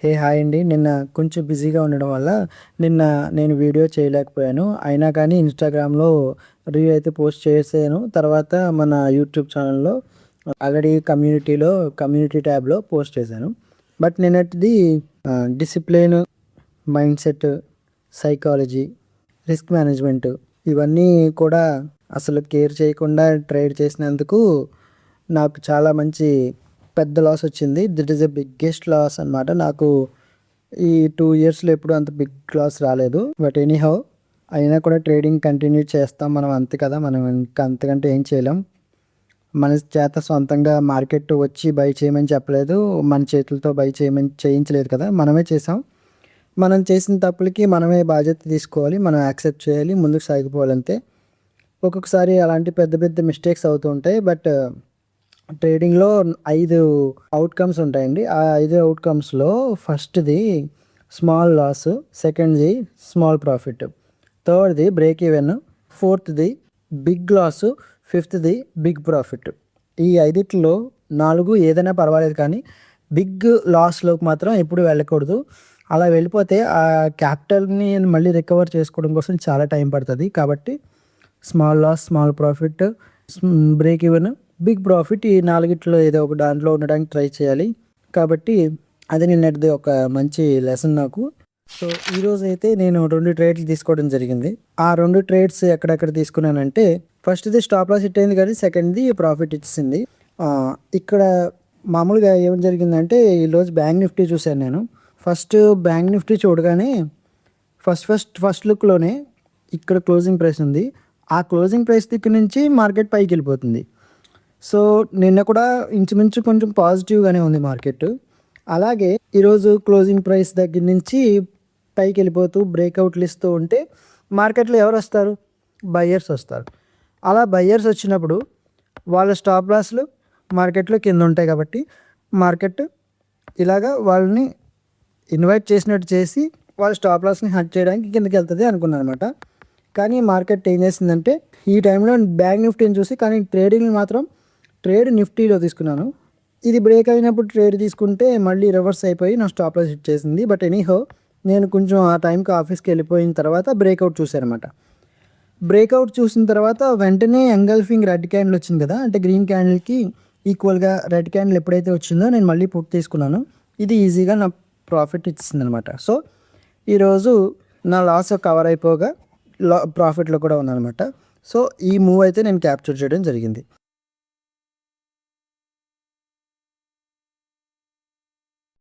Hi అండి. నిన్న కొంచెం బిజీగా ఉండడం వల్ల నిన్న నేను వీడియో చేయలేకపోయాను. అయినా కానీ ఇన్‌స్టాగ్రామ్‌లో రీల్ అయితే పోస్ట్ చేశాను. తర్వాత మన యూట్యూబ్ ఛానల్‌లో ఆల్రెడీ కమ్యూనిటీ ట్యాబ్‌లో పోస్ట్ చేశాను. బట్ నిన్నటిది discipline, mindset, psychology, risk management ఇవన్నీ కూడా అసలు కేర్ చేయకుండా ట్రేడ్ చేసినందుకు నాకు చాలా మంచి పెద్ద లాస్ వచ్చింది. దిట్ ఈస్ ద బిగ్గెస్ట్ లాస్ అనమాట. నాకు ఈ 2 ఇయర్స్‌లో ఎప్పుడు అంత బిగ్ లాస్ రాలేదు. బట్ ఎనీహౌ అయినా కూడా ట్రేడింగ్ కంటిన్యూ చేస్తాం. మనం అంతే కదా! మనం ఇంకా అంతకంటే ఏం చేయలేం. మన చేత సొంతంగా మార్కెట్ వచ్చి బై చేయమని చెప్పలేదు. మన చేతులతో బై చేయమని చేయించలేదు కదా! మనమే చేసాం. మనం చేసిన తప్పులకి మనమే బాధ్యత తీసుకోవాలి. మనం యాక్సెప్ట్ చేయాలి. ముందుకు సాగిపోవాలంతే. ఒక్కొక్కసారి అలాంటి పెద్ద పెద్ద మిస్టేక్స్ అవుతూ ఉంటాయి. బట్ ట్రేడింగ్‌లో 5 అవుట్‌కమ్స్ ఉంటాయండి. ఆ 5 అవుట్‌కమ్స్‌లో ఫస్ట్‌ది స్మాల్ లాస్, సెకండ్‌ది స్మాల్ ప్రాఫిట్, థర్డ్‌ది బ్రేక్ ఈవెన్, ఫోర్త్‌ది బిగ్ లాస్, ఫిఫ్త్‌ది బిగ్ ప్రాఫిట్. ఈ ఐదిట్లో 4 ఏదైనా పర్వాలేదు కానీ బిగ్ లాస్‌లోకి మాత్రం ఎప్పుడు వెళ్ళకూడదు. అలా వెళ్ళిపోతే ఆ క్యాపిటల్‌ని మళ్ళీ రికవర్ చేసుకోవడం కోసం చాలా టైం పడతది. కాబట్టి small loss, small profit, break even, big profit ఈ 4గిట్లో ఏదో ఒక దాంట్లో ఉండడానికి ట్రై చేయాలి. కాబట్టి అది నిన్నటిది ఒక మంచి లెసన్ నాకు. సో, ఈరోజైతే నేను 2 ట్రేడ్లు తీసుకోవడం జరిగింది. ఆ 2 ట్రేడ్స్ ఎక్కడెక్కడ తీసుకున్నానంటే ఫస్ట్‌ది స్టాప్ లాస్ హిట్ అయింది కానీ సెకండ్‌ది ప్రాఫిట్ ఇచ్చేసింది. ఇక్కడ మామూలుగా ఏం జరిగిందంటే ఈరోజు బ్యాంక్ నిఫ్టీ చూశాను నేను. ఫస్ట్ బ్యాంక్ నిఫ్టీ చూడగానే ఫస్ట్ లుక్‌లోనే ఇక్కడ క్లోజింగ్ ప్రైస్ ఉంది. ఆ క్లోజింగ్ ప్రైస్ దగ్గర నుంచి మార్కెట్ పైకెళ్ళిపోతుంది. సో, నిన్న కూడా ఇంచుమించు కొంచెం పాజిటివ్‌గానే ఉంది మార్కెట్. అలాగే ఈరోజు క్లోజింగ్ ప్రైస్ దగ్గర నుంచి పైకెళ్ళిపోతూ బ్రేక్‌ఔట్లు ఇస్తూ ఉంటే మార్కెట్‌లో ఎవరొస్తారు? బయ్యర్స్ వస్తారు. అలా బయ్యర్స్ వచ్చినప్పుడు వాళ్ళ స్టాప్ లాస్‌లు మార్కెట్‌లో కింద ఉంటాయి కాబట్టి మార్కెట్ ఇలాగా వాళ్ళని ఇన్వైట్ చేసినట్టు చేసి వాళ్ళ స్టాప్ లాస్‌ని హర్ట్ చేయడానికి కిందకెళ్తది అనుకున్నాననమాట. కానీ మార్కెట్ ఏం చేసిందంటే ఈ టైంలో బ్యాంక్ నిఫ్టీని చూసి కానీ ట్రేడింగ్‌ని మాత్రం ట్రేడ్ నిఫ్టీలో తీసుకున్నాను. ఇది బ్రేక్ అయినప్పుడు ట్రేడ్ తీసుకుంటే మళ్ళీ రివర్స్ అయిపోయి నా స్టాప్ లాస్ హిట్ చేసింది. బట్ ఎనీహౌ నేను కొంచెం ఆ టైంకి ఆఫీస్‌కి వెళ్ళిపోయిన తర్వాత బ్రేక్అవుట్ చూశాననమాట. బ్రేక్అవుట్ చూసిన తర్వాత వెంటనే ఎంగల్ఫింగ్ రెడ్ క్యాండిల్ వచ్చింది కదా! అంటే గ్రీన్ క్యాండిల్‌కి ఈక్వల్‌గా రెడ్ క్యాండిల్ ఎప్పుడైతే వచ్చిందో నేను మళ్ళీ పుట్ తీసుకున్నాను. ఇది ఈజీగా నా ప్రాఫిట్ ఇచ్చేసిందనమాట. సో, ఈరోజు నా లాస్ కవర్ అయిపోగా ప్రాఫిట్‌లో కూడా ఉన్నాననమాట. సో, ఈ మూవ్ అయితే నేను క్యాప్చర్ చేయడం జరిగింది.